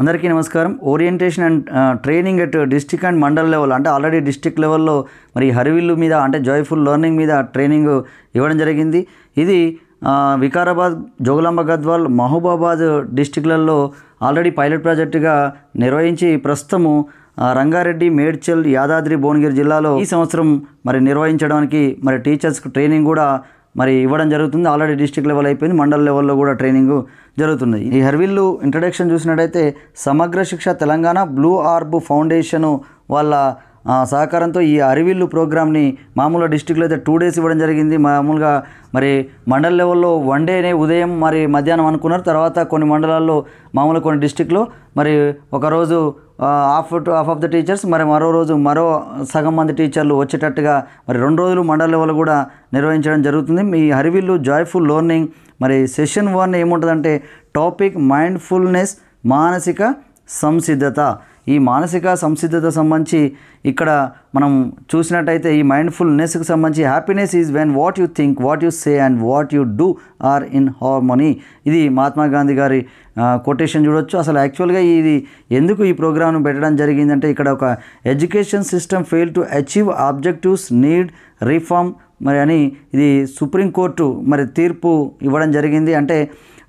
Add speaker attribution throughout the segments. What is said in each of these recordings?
Speaker 1: అందరికీ నమస్కారం. Orientation and training at district and mandal level అంటే ఆల్రెడీ డిస్ట్రిక్ట్ లెవెల్లో మరి హరివిల్లు మీద అంటే జాయ్ఫుల్ లెర్నింగ్ మీద ట్రైనింగ్ ఇవ్వడం జరిగింది. ఇది వికారాబాద్, జోగులాంబ గద్వాల్, మహబూబాబాద్ డిస్ట్రిక్ట్లలో ఆల్రెడీ పైలట్ ప్రాజెక్టుగా నిర్వహించి ప్రస్తుతము రంగారెడ్డి, మేడ్చల్, యాదాద్రి, భువనగిరి జిల్లాలో ఈ సంవత్సరం మరి నిర్వహించడానికి మరి టీచర్స్కి ట్రైనింగ్ కూడా మరి ఇవ్వడం జరుగుతుంది. ఆల్రెడీ డిస్ట్రిక్ట్ లెవెల్ అయిపోయింది, మండల్ లెవెల్లో కూడా ట్రైనింగ్ జరుగుతుంది. ఈ హర్విల్లు ఇంట్రడక్షన్ చూసినట్టయితే సమగ్ర శిక్ష తెలంగాణ, బ్లూ ఆర్బ్ ఫౌండేషను వాళ్ళ సహకారంతో ఈ హరివిల్లు ప్రోగ్రామ్ని మామూలుగా డిస్ట్రిక్ట్లో అయితే 2 days ఇవ్వడం జరిగింది. మామూలుగా మరి మండల్ లెవెల్లో 1 day ఉదయం మరి మధ్యాహ్నం అనుకున్నారు. తర్వాత కొన్ని మండలాల్లో మామూలుగా కొన్ని డిస్ట్రిక్ట్లో మరి ఒకరోజు హాఫ్ ఆఫ్ ద టీచర్స్, మరి మరో రోజు మరో సగం మంది టీచర్లు వచ్చేటట్టుగా మరి 2 రోజులు మండల్ లెవెల్ కూడా నిర్వహించడం జరుగుతుంది. ఈ హరివిల్లు జాయ్ఫుల్ లెర్నింగ్ మరి సెషన్ 1 ఏముంటుందంటే టాపిక్ మైండ్ఫుల్నెస్, మానసిక సంసిద్ధత. ఈ మానసిక సంసిద్ధత సంబంధించి ఇక్కడ మనం చూసినట్టయితే ఈ మైండ్ఫుల్నెస్కి సంబంధించి happiness is when what you think, what you say and what you do or in harmony. ఇది మహాత్మా గాంధీ గారి కొటేషన్ చూడొచ్చు. అసలు యాక్చువల్గా ఇది ఎందుకు ఈ ప్రోగ్రామ్ను పెట్టడం జరిగిందంటే ఇక్కడ ఒక education system fail to achieve objectives need reform మరి అని ఇది సుప్రీంకోర్టు మరి తీర్పు ఇవ్వడం జరిగింది. అంటే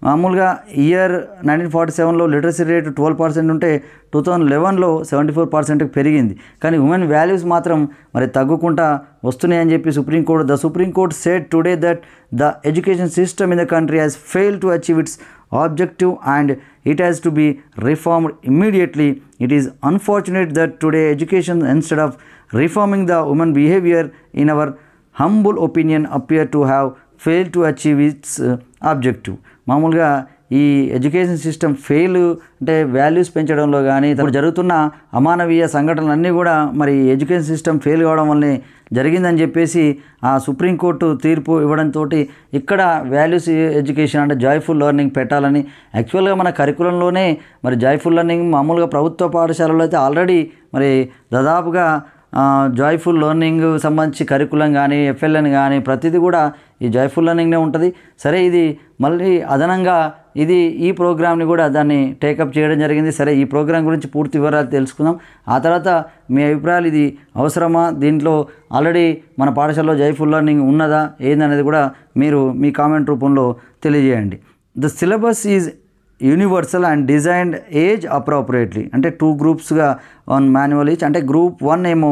Speaker 1: మామూలుగా ఇయర్ 1947లో లిటరసీ రేటు 12% ఉంటే 2011లో 74%కి పెరిగింది. కానీ ఉమెన్ వాల్యూస్ మాత్రం మరి తగ్గుకుంటా వస్తున్నాయని చెప్పి the supreme court said today that the education system in the country has failed to achieve it's objective and it has to be reformed immediately. It is unfortunate that today education, instead of reforming the women behavior, in our humble opinion, appear to have failed to achieve its objective. మామూలుగా ఈ education system fail అంటే values పెంచడంలో కానీ ఇప్పుడు జరుగుతున్న అమానవీయ సంఘటనలన్నీ కూడా మరి ఎడ్యుకేషన్ సిస్టమ్ ఫెయిల్ కావడం వల్లనే జరిగిందని చెప్పేసి ఆ సుప్రీంకోర్టు తీర్పు ఇవ్వడంతో ఇక్కడ వాల్యూస్ ఎడ్యుకేషన్ అంటే జాయ్ఫుల్ లెర్నింగ్ పెట్టాలని యాక్చువల్గా మన కరికులంలోనే మరి జాయ్ఫుల్ లెర్నింగ్ మామూలుగా ప్రభుత్వ పాఠశాలలో అయితే ఆల్రెడీ మరి దాదాపుగా జాయ్ఫుల్ లెర్నింగ్ సంబంధించి కరికులం కానీ ఎఫ్ఎల్ఎన్ కానీ ప్రతిదీ కూడా ఈ జాయ్ఫుల్ లెర్నింగ్నే ఉంటుంది. సరే, ఇది మళ్ళీ అదనంగా ఈ ప్రోగ్రామ్ని కూడా దాన్ని టేకప్ చేయడం జరిగింది. సరే, ఈ ప్రోగ్రాం గురించి పూర్తి వివరాలు తెలుసుకుందాం. ఆ తర్వాత మీ అభిప్రాయాలు, ఇది అవసరమా, దీంట్లో ఆల్రెడీ మన పాఠశాలలో జాయ్ఫుల్ లెర్నింగ్ ఉన్నదా ఏందనేది కూడా మీరు మీ కామెంట్ రూపంలో తెలియజేయండి. The syllabus is universal and designed age appropriately. అంటే 2 గ్రూప్స్గా ఆన్ మాన్యువల్ ఈచ్. అంటే గ్రూప్ 1 ఏమో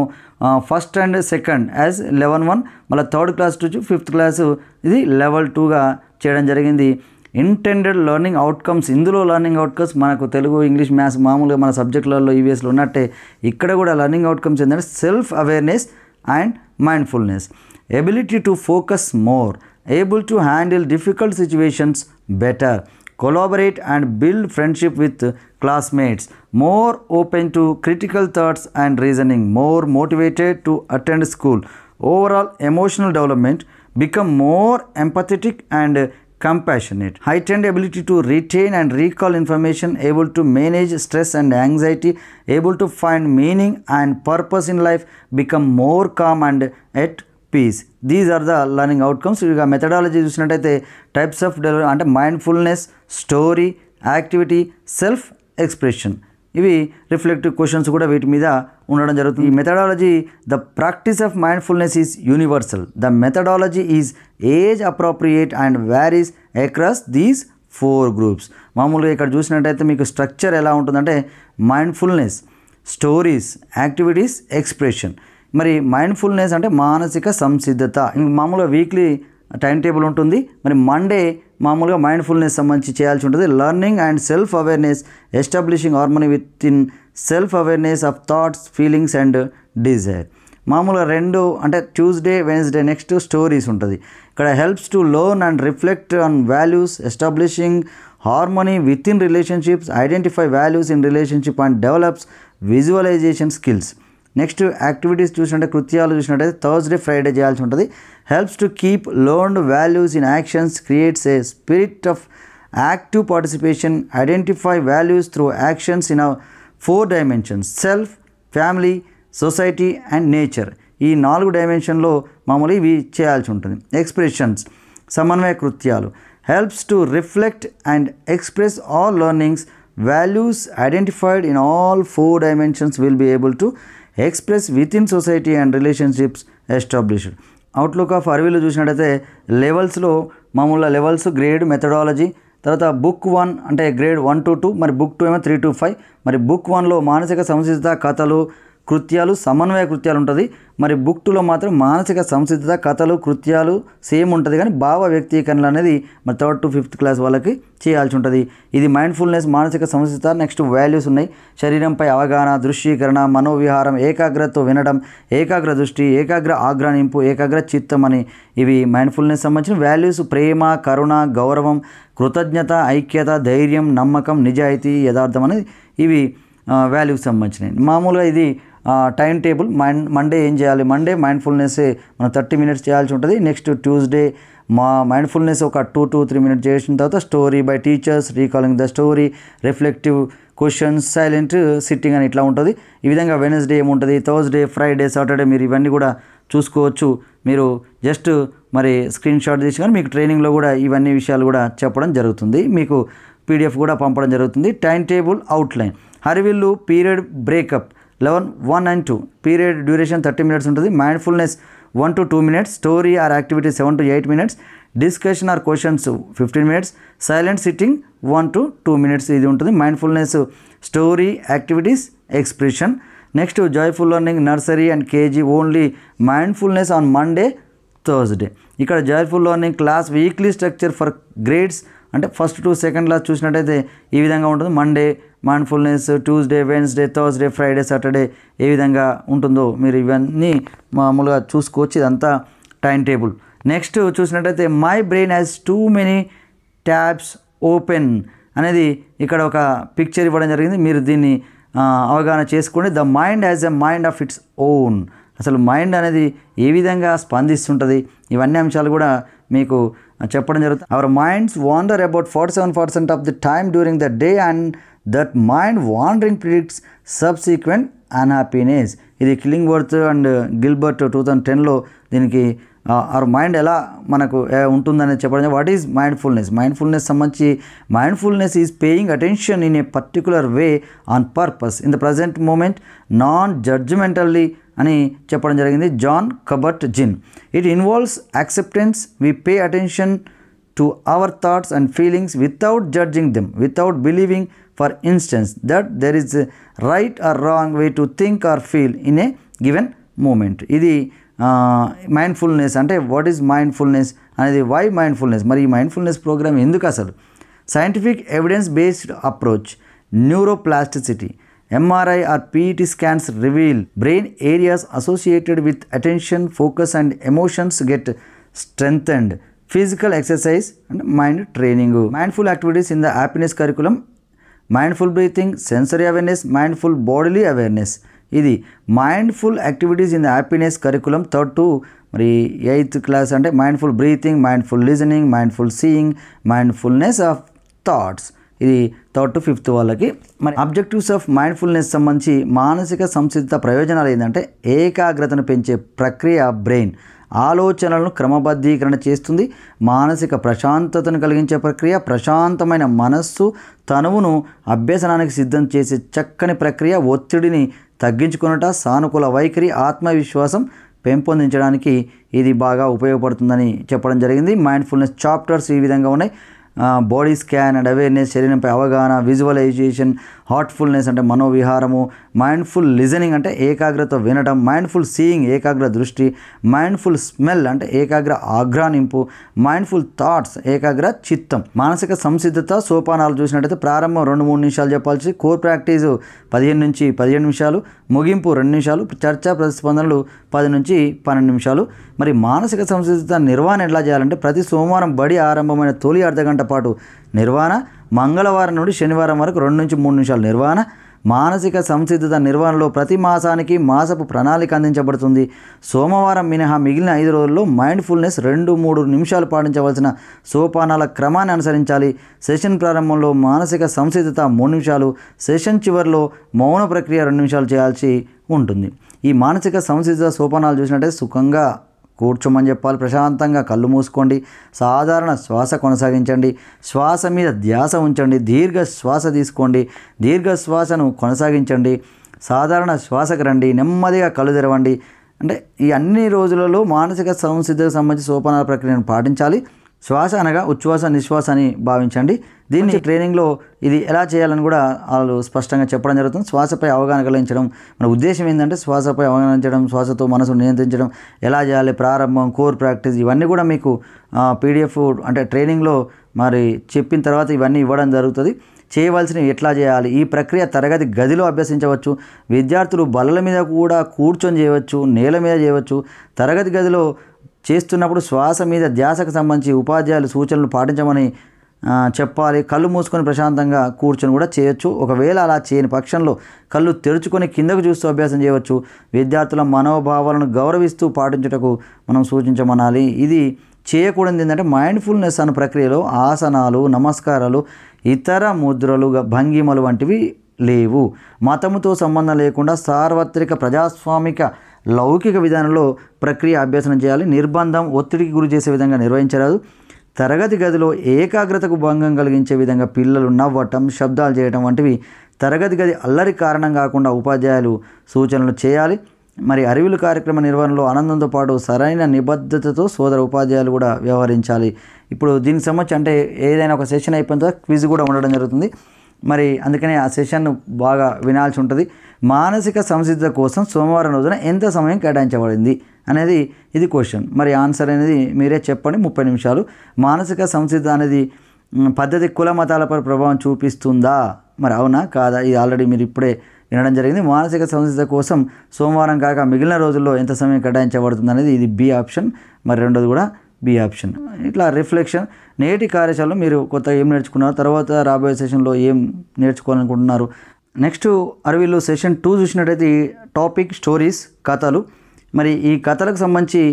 Speaker 1: 1st and 2nd as level 1, మళ్ళీ 3rd class to 5th class ఇది లెవెల్ 2గా చేయడం జరిగింది. ఇంటెండెడ్ లెర్నింగ్ అవుట్కమ్స్, ఇందులో లెర్నింగ్ అవుట్కమ్స్ మనకు తెలుగు, ఇంగ్లీష్, మ్యాథ్స్ మామూలుగా మన సబ్జెక్టులలో ఈవీఎస్లో ఉన్నట్టే ఇక్కడ కూడా లెర్నింగ్ అవుట్కమ్స్ ఏంటంటే self awareness and mindfulness, ability to focus more, able to handle difficult situations better, collaborate and build friendship with classmates, more open to critical thoughts and reasoning, more motivated to attend school, overall emotional development, become more empathetic and compassionate, heightened ability to retain and recall information, able to manage stress and anxiety, able to find meaning and purpose in life, become more calm and at peace. These are the learning outcomes. ఇక methodology చూసినట్టయితే types of develop అంటే mindfulness, story, activity, self expression. ఇవి reflective questions కూడా వీటి మీద ఉండడం జరుగుతుంది. ఈ methodology, the practice of mindfulness is universal. The methodology is age appropriate and varies across these 4 groups. మామూలుగా ఇక్కడ చూసినట్టయితే మీకు స్ట్రక్చర్ ఎలా ఉంటుందంటే మైండ్ఫుల్నెస్, స్టోరీస్, యాక్టివిటీస్, ఎక్స్ప్రెషన్. మరి మైండ్ఫుల్నెస్ అంటే మానసిక సంసిద్ధత. మామూలుగా వీక్లీ టైం టేబుల్ ఉంటుంది. మరి మండే మామూలుగా మైండ్ఫుల్నెస్ సంబంధించి చేయాల్సి ఉంటుంది. Learning and self awareness, establishing harmony with in self awareness of thoughts, feelings and desire. మామూలుగా 2 అంటే ట్యూస్డే, వెన్స్డే నెక్స్ట్ స్టోరీస్ ఉంటుంది. ఇక్కడ helps to learn and reflect on values, establishing harmony with in relationships, identify values in relationship and develops visualisation skills. Next activities చూసినట్టే, కృత్యాలు చూసినట్టయితే Thursday, Friday చేయాల్సి ఉంటుంది. Helps to keep learned values in actions, creates a spirit of active participation, identify values through actions in 4 dimensions: self, family, society and nature. ఈ 4 డైమెన్షన్లో మామూలు ఇవి చేయాల్సి ఉంటుంది. ఎక్స్ప్రెషన్స్, సమన్వయ కృత్యాలు, helps to reflect and express all learnings values identified in all 4 dimensions will be able to express within society and relationships established. Outlook of అరవిలో చూసినట్టయితే లెవెల్స్లో మామూలుగా లెవెల్స్, గ్రేడ్, మెథడాలజీ, తర్వాత బుక్ 1 అంటే గ్రేడ్ 1 to 2, మరి book 2 ఏమో 3 to 5. మరి book 1లో మానసిక సంసిద్ధత, కథలు, కృత్యాలు, సమన్వయ కృత్యాలు ఉంటుంది. మరి బుక్ 2లో మాత్రం మానసిక సంసిద్ధత, కథలు, కృత్యాలు సేమ్ ఉంటుంది, కానీ భావ వ్యక్తీకరణలు అనేది మరి 3rd to 5th క్లాస్ వాళ్ళకి చేయాల్సి ఉంటుంది. ఇది మైండ్ఫుల్నెస్, మానసిక సంసిద్ధత. నెక్స్ట్ వాల్యూస్ ఉన్నాయి. శరీరంపై అవగాహన, దృశ్యీకరణ, మనోవిహారం, ఏకాగ్రతతో వినడం, ఏకాగ్ర దృష్టి, ఏకాగ్ర ఆగ్రహింపు, ఏకాగ్ర చిత్తం అని ఇవి మైండ్ఫుల్నెస్ సంబంధించిన వాల్యూస్. ప్రేమ, కరుణ, గౌరవం, కృతజ్ఞత, ఐక్యత, ధైర్యం, నమ్మకం, నిజాయితీ, యథార్థం అనేది ఇవి వాల్యూకి సంబంధించినవి. మామూలుగా ఇది టైం టేబుల్. మండే ఏం చేయాలి? మండే మైండ్ఫుల్నెస్ మనం 30 minutes చేయాల్సి ఉంటుంది. నెక్స్ట్ ట్యూస్డే మైండ్ఫుల్నెస్ ఒక 2 to 3 minutes చేసిన తర్వాత story by teachers, recalling the story, reflective questions, silent sitting అని ఇట్లా ఉంటుంది. ఈ విధంగా వెనస్డే ఏముంటుంది, థర్స్డే, ఫ్రైడే, సాటర్డే మీరు ఇవన్నీ కూడా చూసుకోవచ్చు. మీరు జస్ట్ మరి స్క్రీన్ షాట్ తీసుకొని మీకు ట్రైనింగ్లో కూడా ఇవన్నీ విషయాలు కూడా చెప్పడం జరుగుతుంది. మీకు PDF కూడా పంపడం జరుగుతుంది. Time table outline. Harivillu period breakup 11, 1 and 2. Period duration 30 minutes ఉంటుంది. Mindfulness 1 to 2 minutes. Story or activity 7 to 8 minutes. Discussion or questions 15 minutes. Silent sitting 1 to 2 minutes ఇది ఉంటుంది. Mindfulness, story, activities, expression. Next joyful learning nursery and KG only mindfulness on Monday, Thursday. ఇక్కడ joyful learning class weekly structure for grades అంటే 1st to 2nd class చూసినట్టయితే ఈ విధంగా ఉంటుంది. Monday mindfulness, Tuesday, Wednesday, Thursday, Friday, Saturday ఏ విధంగా ఉంటుందో మీరు ఇవన్నీ మామూలుగా చూసుకోవచ్చు. ఇదంతా టైం టేబుల్. నెక్స్ట్ చూసినట్టయితే my brain has too many tabs open అనేది ఇక్కడ ఒక పిక్చర్ ఇవ్వడం జరిగింది. మీరు దీన్ని అవగాహన చేసుకోండి. The mind has a mind of its own. అసలు మైండ్ అనేది ఏ విధంగా స్పందిస్తుంటుంది, ఇవన్నీ అంశాలు కూడా మీకు చెప్పడం జరుగుతుంది. Our minds wander about 47% of the time during the day and that mind wandering predicts subsequent unhappiness. ఇది కిల్లింగ్వర్త్ అండ్ గిల్బర్ట్ 2010లో దీనికి అవర్ మైండ్ ఎలా మనకు ఉంటుందని చెప్పడం. What is mindfulness? మైండ్ఫుల్నెస్ సంబంధించి mindfulness is paying attention in a particular way on purpose in the present moment non judgementally అని చెప్పడం జరిగింది. Jon Kabat Zinn. It involves acceptance. We pay attention to our thoughts and feelings without judging them, without believing for instance that there is right or wrong way to think or feel in a given moment. ఇది mindfulness అంటే what is mindfulness అనేది, why mindfulness. మరి ఈ mindfulness programme ఎందుకు అసలు? Scientific evidence based approach, neuroplasticity, MRI or PET scans reveal brain areas associated with attention, focus and emotions get strengthened. Physical exercise and mind training. Mindful activities in the happiness curriculum. Mindful breathing, sensory awareness, mindful bodily awareness. ఇది mindful activities in the happiness curriculum 3rd to మరి 8th class అంటే mindful breathing, mindful listening, mindful seeing, mindfulness of thoughts. ఇది 3rd to 5th వాళ్ళకి. మరి objectives of mindfulness సంబంధించి మానసిక సంసిద్ధత ప్రయోజనాలు ఏంటంటే ఏకాగ్రతను పెంచే ప్రక్రియ బ్రెయిన్, ఆలోచనలను క్రమబద్ధీకరణ చేస్తుంది. మానసిక ప్రశాంతతను కలిగించే ప్రక్రియ, ప్రశాంతమైన మనస్సు తనువును అభ్యసనానికి సిద్ధం చేసే చక్కని ప్రక్రియ, ఒత్తిడిని తగ్గించుకున్నట, సానుకూల వైఖరి, ఆత్మవిశ్వాసం పెంపొందించడానికి ఇది బాగా ఉపయోగపడుతుందని చెప్పడం జరిగింది. మైండ్ఫుల్నెస్ చాప్టర్స్ ఈ విధంగా ఉన్నాయి. బాడీ స్కాన్ అండ్ అవేర్నెస్, శరీరంపై అవగాహన, విజువలైజేషన్, హార్ట్ఫుల్నెస్ అంటే మనోవిహారము, మైండ్ఫుల్ లిజనింగ్ అంటే ఏకాగ్రత వినడం, మైండ్ఫుల్ సీయింగ్ ఏకాగ్ర దృష్టి, మైండ్ఫుల్ స్మెల్ అంటే ఏకాగ్ర ఆఘ్రానింపు, మైండ్ఫుల్ థాట్స్ ఏకాగ్ర చిత్తం. మానసిక సంసిద్ధత సోపానాలు చూసినట్టయితే ప్రారంభం 2-3 నిమిషాలు చెప్పాల్సి, కోర్ ప్రాక్టీస్ 15 నుంచి 17 నిమిషాలు, ముగింపు 2 నిమిషాలు, చర్చా ప్రతిస్పందనలు 10 నుంచి 12 నిమిషాలు. మరి మానసిక సంసిద్ధత నిర్వహణ ఎట్లా చేయాలంటే ప్రతి సోమవారం బడి ఆరంభమైన తొలి అర్ధగంట పాటు నిర్వహణ, మంగళవారం నుండి శనివారం వరకు 2 నుంచి 3 నిమిషాలు నిర్వహణ. మానసిక సంసిద్ధత నిర్వహణలో ప్రతి మాసానికి మాసపు ప్రణాళిక అందించబడుతుంది. సోమవారం మినహా మిగిలిన 5 రోజుల్లో మైండ్ఫుల్నెస్ 2-3 నిమిషాలు పాటించవలసిన సోపానాల క్రమాన్ని అనుసరించాలి. సెషన్ ప్రారంభంలో మానసిక సంసిద్ధత 3 నిమిషాలు, సెషన్ చివరిలో మౌన ప్రక్రియ 2 నిమిషాలు చేయాల్సి ఉంటుంది. ఈ మానసిక సంసిద్ధత సోపానాలు చూసినట్టే సుఖంగా కూర్చోమని చెప్పాలి. ప్రశాంతంగా కళ్ళు మూసుకోండి. సాధారణ శ్వాస కొనసాగించండి. శ్వాస మీద ధ్యాస ఉంచండి. దీర్ఘ శ్వాస తీసుకోండి. దీర్ఘ శ్వాసను కొనసాగించండి. సాధారణ శ్వాసకు రండి. నెమ్మదిగా కళ్ళు తెరవండి. అంటే ఈ అన్ని రోజులలో మానసిక సంసిద్ధతకు సంబంధించి సోపానాల ప్రక్రియను పాటించాలి. శ్వాస అనగా ఉచ్ఛ్వాస నిశ్వాస అని భావించండి. దీన్ని ట్రైనింగ్లో ఇది ఎలా చేయాలని కూడా వాళ్ళు స్పష్టంగా చెప్పడం జరుగుతుంది. శ్వాసపై అవగాహన కలిగించడం మన ఉద్దేశం ఏంటంటే శ్వాసపై అవగాహన, శ్వాసతో మనసును నియంత్రించడం ఎలా చేయాలి, ప్రారంభం, కోర్ ప్రాక్టీస్ ఇవన్నీ కూడా మీకు పీడిఎఫ్ అంటే ట్రైనింగ్లో మరి చెప్పిన తర్వాత ఇవన్నీ ఇవ్వడం జరుగుతుంది. చేయవలసినవి ఎట్లా చేయాలి, ఈ ప్రక్రియ తరగతి గదిలో అభ్యసించవచ్చు. విద్యార్థులు బల్లల మీద కూడా కూర్చొని చేయవచ్చు, నేల మీద చేయవచ్చు. తరగతి గదిలో చేస్తున్నప్పుడు శ్వాస మీద ధ్యాసకు సంబంధించి ఉపాధ్యాయులు సూచనలు పాటించమని చెప్పాలి. కళ్ళు మూసుకొని ప్రశాంతంగా కూర్చొని కూడా చేయొచ్చు. ఒకవేళ అలా చేయని పక్షంలో కళ్ళు తెరుచుకొని కిందకు చూస్తూ అభ్యాసం చేయవచ్చు. విద్యార్థుల మనోభావాలను గౌరవిస్తూ పాటించుటకు మనం సూచించమనాలి. ఇది చేయకూడదు ఏంటంటే మైండ్ఫుల్నెస్ అనే ప్రక్రియలో ఆసనాలు, నమస్కారాలు, ఇతర ముద్రలు, భంగిమలు వంటివి లేవు. మతముతో సంబంధం లేకుండా సార్వత్రిక ప్రజాస్వామిక లౌకిక విధానంలో ప్రక్రియ అభ్యసనం చేయాలి. నిర్బంధం, ఒత్తిడికి గురి చేసే విధంగా నిర్వహించరాదు. తరగతి గదిలో ఏకాగ్రతకు భంగం కలిగించే విధంగా పిల్లలు నవ్వటం, శబ్దాలు చేయటం వంటివి తరగతి గది అల్లరి కారణం కాకుండా ఉపాధ్యాయులు సూచనలు చేయాలి. మరి అరివిలు కార్యక్రమ నిర్వహణలో ఆనందంతో పాటు సరైన నిబద్ధతతో సోదర ఉపాధ్యాయులు కూడా వ్యవహరించాలి. ఇప్పుడు దీనికి సంబంధించి అంటే ఏదైనా ఒక సెషన్ అయిపోయిన తర్వాత క్విజ్ కూడా ఉండడం జరుగుతుంది. మరి అందుకనే ఆ సెషన్ బాగా వినాల్సి ఉంటుంది. మానసిక సంసిద్ధత కోసం సోమవారం రోజున ఎంత సమయం కేటాయించబడింది అనేది ఇది క్వశ్చన్. మరి ఆన్సర్ అనేది మీరే చెప్పండి. 30 నిమిషాలు. మానసిక సంసిద్ధత అనేది పద్ధతి కుల మతాలపై ప్రభావం చూపిస్తుందా? మరి అవునా కాదా? ఇది ఆల్రెడీ మీరు ఇప్పుడే వినడం జరిగింది. మానసిక సంసిద్ధత కోసం సోమవారం కాక మిగిలిన రోజుల్లో ఎంత సమయం కేటాయించబడుతుంది అనేది ఇది బి ఆప్షన్. మరి రెండోది కూడా బి ఆప్షన్. ఇట్లా రిఫ్లెక్షన్. నేటి కార్యశాలలో మీరు కొత్తగా ఏం నేర్చుకున్నారు, తర్వాత రాబోయే సెషన్లో ఏం నేర్చుకోవాలనుకుంటున్నారు. నెక్స్ట్ అరవిలో సెషన్ 2 చూసినట్టయితే టాపిక్ స్టోరీస్, కథలు. మరి ఈ కథలకు సంబంధించి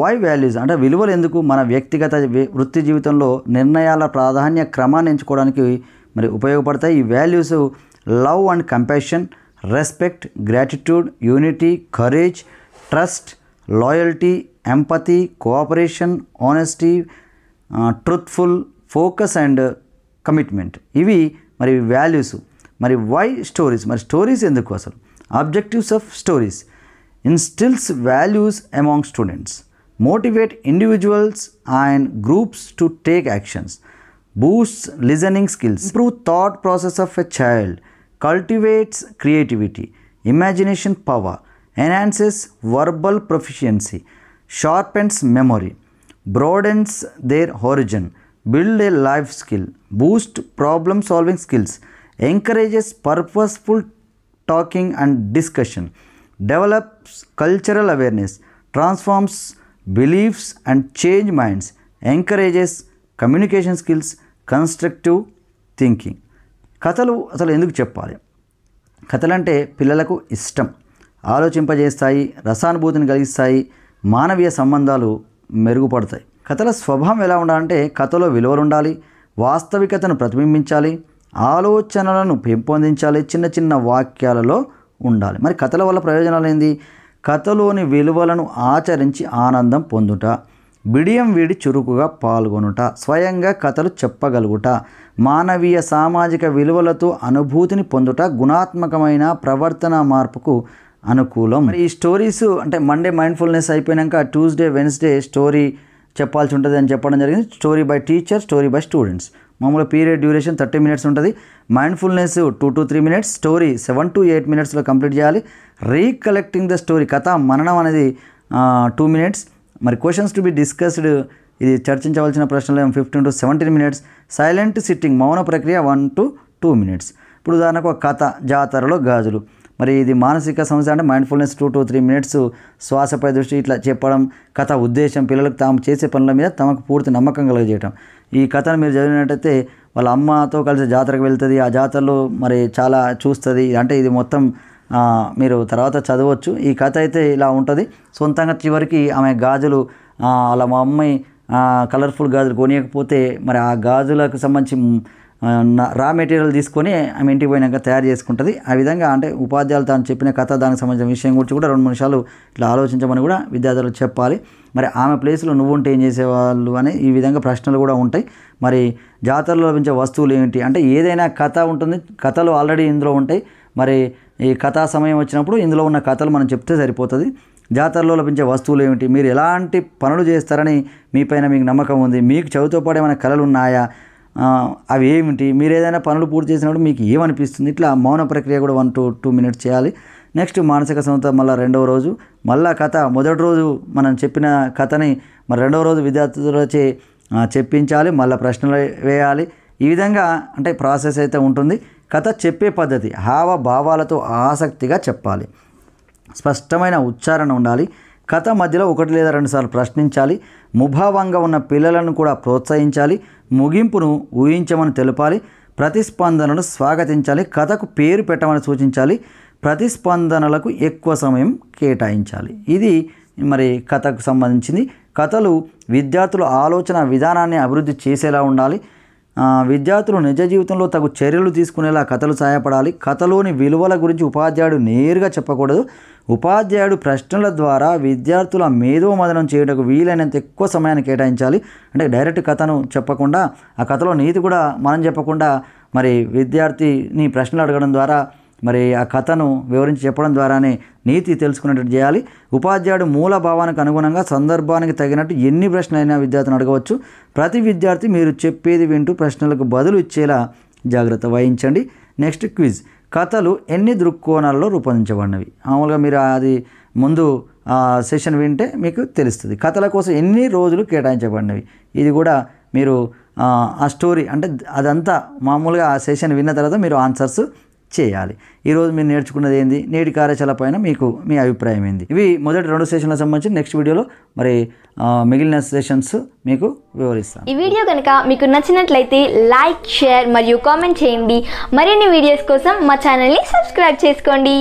Speaker 1: వై వాల్యూస్ అంటే విలువలు ఎందుకు మన వ్యక్తిగత వృత్తి జీవితంలో నిర్ణయాల ప్రాధాన్య క్రమాన్ని ఎంచుకోవడానికి మరి ఉపయోగపడతాయి. ఈ values love and compassion, respect, gratitude, unity, courage, trust, loyalty, empathy, cooperation, honesty, truthful, focus and commitment. ఇవి మరి వాల్యూస్. మరి వై స్టోరీస్, మరి స్టోరీస్ ఎందుకు అసలు? Objectives of stories instils values among students, motivate individuals and groups to take actions, boosts listening skills, improve thought process of a child, cultivates creativity, imagination power, enhances verbal proficiency, sharpens memory, broadens their horizon, build a life skill, boost problem solving skills, encourages purposeful talking and discussion, develops cultural awareness, transforms beliefs and change minds, encourages communication skills, constructive thinking. కథలు అసలు ఎందుకు చెప్పాలి? కథలు అంటే పిల్లలకు ఇష్టం, ఆలోచింపజేస్తాయి, రసానుభూతిని కలిగిస్తాయి, మానవీయ సంబంధాలు మెరుగుపడతాయి. కథల స్వభావం ఎలా ఉండాలంటే కథలో విలువలు ఉండాలి, వాస్తవికతను ప్రతిబింబించాలి, ఆలోచనలను పెంపొందించాలి, చిన్న చిన్న వాక్యాలలో ఉండాలి. మరి కథల వల్ల ప్రయోజనాలు ఏంది? కథలోని విలువలను ఆచరించి ఆనందం పొందుట, బిడియం వీడి చురుకుగా పాల్గొనుట, స్వయంగా కథలు చెప్పగలుగుట, మానవీయ సామాజిక విలువలతో అనుభూతిని పొందుట, గుణాత్మకమైన ప్రవర్తన మార్పుకు అనుకూలం. ఈ స్టోరీస్ అంటే మండే మైండ్ఫుల్నెస్ అయిపోయాక ట్యూస్డే, వెన్స్డే స్టోరీ చెప్పాల్సి ఉంటుంది అని చెప్పడం జరిగింది. Story by teacher, story by students. మామూలుగా పీరియడ్ డ్యూరేషన్ 30 మినిట్స్ ఉంటుంది. Mindfulness 2 to 3 minutes, story 7 to 8 మినిట్స్లో కంప్లీట్ చేయాలి. రీకలెక్టింగ్ ద స్టోరీ, కథ మననం అనేది 2 మినిట్స్. మరి క్వశ్చన్స్ టు బి డిస్కస్డ్, ఇది చర్చించవలసిన ప్రశ్నలు 15 to 17 మినిట్స్. సైలెంట్ సిట్టింగ్, మౌన ప్రక్రియ 1 to 2 మినిట్స్. ఇప్పుడు ఉదాహరణకు ఒక కథ, జాతరలో గాజులు. మరి ఇది మానసిక సమస్య అంటే మైండ్ఫుల్నెస్ 2 to 3 మినిట్స్, శ్వాసపై దృష్టి ఇట్లా చెప్పడం. కథ ఉద్దేశం పిల్లలకు తాము చేసే పనుల మీద తమకు పూర్తి నమ్మకం కలిగజేయటం. ఈ కథను మీరు చదివినట్టయితే వాళ్ళ అమ్మతో కలిసి జాతరకు వెళ్తుంది, ఆ జాతరలో మరి చాలా చూస్తుంది. అంటే ఇది మొత్తం మీరు తర్వాత చదవచ్చు. ఈ కథ అయితే ఇలా ఉంటుంది. సొంతంగా చివరికి ఆమె గాజులు వాళ్ళ మా అమ్మాయి కలర్ఫుల్ గాజులు కొనియకపోతే మరి ఆ గాజులకు సంబంధించి రా మెటీరియల్ తీసుకొని ఆమె ఇంటికి పోయినాక తయారు చేసుకుంటుంది. ఆ విధంగా అంటే ఉపాధ్యాయులు తాను చెప్పిన కథ దానికి సంబంధించిన విషయం గురించి కూడా 2-3 నిమిషాలు ఇట్లా ఆలోచించమని కూడా విద్యార్థులకు చెప్పాలి. మరి ఆమె ప్లేస్లో నువ్వు ఉంటే ఏం చేసేవాళ్ళు అని ఈ విధంగా ప్రశ్నలు కూడా ఉంటాయి. మరి జాతరలో లభించే వస్తువులు ఏంటి అంటే ఏదైనా కథ ఉంటుంది, కథలు ఆల్రెడీ ఇందులో ఉంటాయి. మరి ఈ కథా సమయం వచ్చినప్పుడు ఇందులో ఉన్న కథలు మనం చెప్తే సరిపోతుంది. జాతరలో లభించే వస్తువులు ఏమిటి, మీరు ఎలాంటి పనులు చేస్తారని మీపైన మీకు నమ్మకం ఉంది, మీకు చదువుతో పాటు ఏమైనా కళలు ఉన్నాయా, అవి ఏమిటి, మీరు ఏదైనా పనులు పూర్తి చేసినప్పుడు మీకు ఏమనిపిస్తుంది, ఇట్లా మౌన ప్రక్రియ కూడా 1 to 2 minutes చేయాలి. నెక్స్ట్ మానసిక సంస్థ మళ్ళీ 2వ రోజు మళ్ళీ కథ మొదటి రోజు మనం చెప్పిన కథని మరి 2వ రోజు విద్యార్థులచే చెప్పించాలి, మళ్ళీ ప్రశ్నలు వేయాలి. ఈ విధంగా అంటే ప్రాసెస్ అయితే ఉంటుంది. కథ చెప్పే పద్ధతి హావభావాలతో ఆసక్తిగా చెప్పాలి, స్పష్టమైన ఉచ్చారణ ఉండాలి. కథ మధ్యలో 1 లేదా 2 సార్లు ప్రశ్నించాలి. ముభావంగా ఉన్న పిల్లలను కూడా ప్రోత్సహించాలి. ముగింపును ఊహించమని తెలపాలి. ప్రతిస్పందనలు స్వాగతించాలి. కథకు పేరు పెట్టమని సూచించాలి. ప్రతిస్పందనలకు ఎక్కువ సమయం కేటాయించాలి. ఇది మరి కథకు సంబంధించింది. కథలు విద్యార్థుల ఆలోచన విధానాన్ని అభివృద్ధి చేసేలా ఉండాలి. విద్యార్థులు నిజ జీవితంలో తగు చర్యలు తీసుకునేలా కథలు సహాయపడాలి. కథలోని విలువల గురించి ఉపాధ్యాయుడు నేరుగా చెప్పకూడదు. ఉపాధ్యాయుడు ప్రశ్నల ద్వారా విద్యార్థుల మేధోమథనం చేయడానికి వీలైనంత ఎక్కువ సమయాన్ని కేటాయించాలి. అంటే డైరెక్ట్ కథను చెప్పకుండా ఆ కథలో నీతి కూడా మనం చెప్పకుండా మరి విద్యార్థిని ప్రశ్నలు అడగడం ద్వారా మరి ఆ కథను వివరించి చెప్పడం ద్వారానే నీతి తెలుసుకునేటట్టు చేయాలి. ఉపాధ్యాయుడు మూల భావానికి అనుగుణంగా సందర్భానికి తగినట్టు ఎన్ని ప్రశ్నలైనా విద్యార్థిని అడగవచ్చు. ప్రతి విద్యార్థి మీరు చెప్పేది వింటూ ప్రశ్నలకు బదులు ఇచ్చేలా జాగ్రత్త వహించండి. Next quiz. కథలు ఎన్ని దృక్కోణాల్లో రూపొందించబడినవి. మామూలుగా మీరు అది ముందు సెషన్ వింటే మీకు తెలుస్తుంది. కథల కోసం ఎన్ని రోజులు కేటాయించబడినవి, ఇది కూడా మీరు ఆ స్టోరీ అంటే అదంతా మామూలుగా ఆ సెషన్ విన్న తర్వాత మీరు ఆన్సర్స్ చేయాలి. ఈరోజు మీరు నేర్చుకున్నది ఏంది, నేటి కార్యశాల పైన మీకు మీ అభిప్రాయం ఏంది, ఇవి మొదటి 2 సెషన్లకు సంబంధించి నెక్స్ట్ వీడియోలో మరి మిగిలిన సెషన్స్ మీకు వివరిస్తాను.
Speaker 2: ఈ వీడియో కనుక మీకు నచ్చినట్లయితే లైక్, షేర్ మరియు కామెంట్ చేయండి. మరిన్ని వీడియోస్ కోసం మా ఛానల్ని సబ్స్క్రైబ్ చేసుకోండి.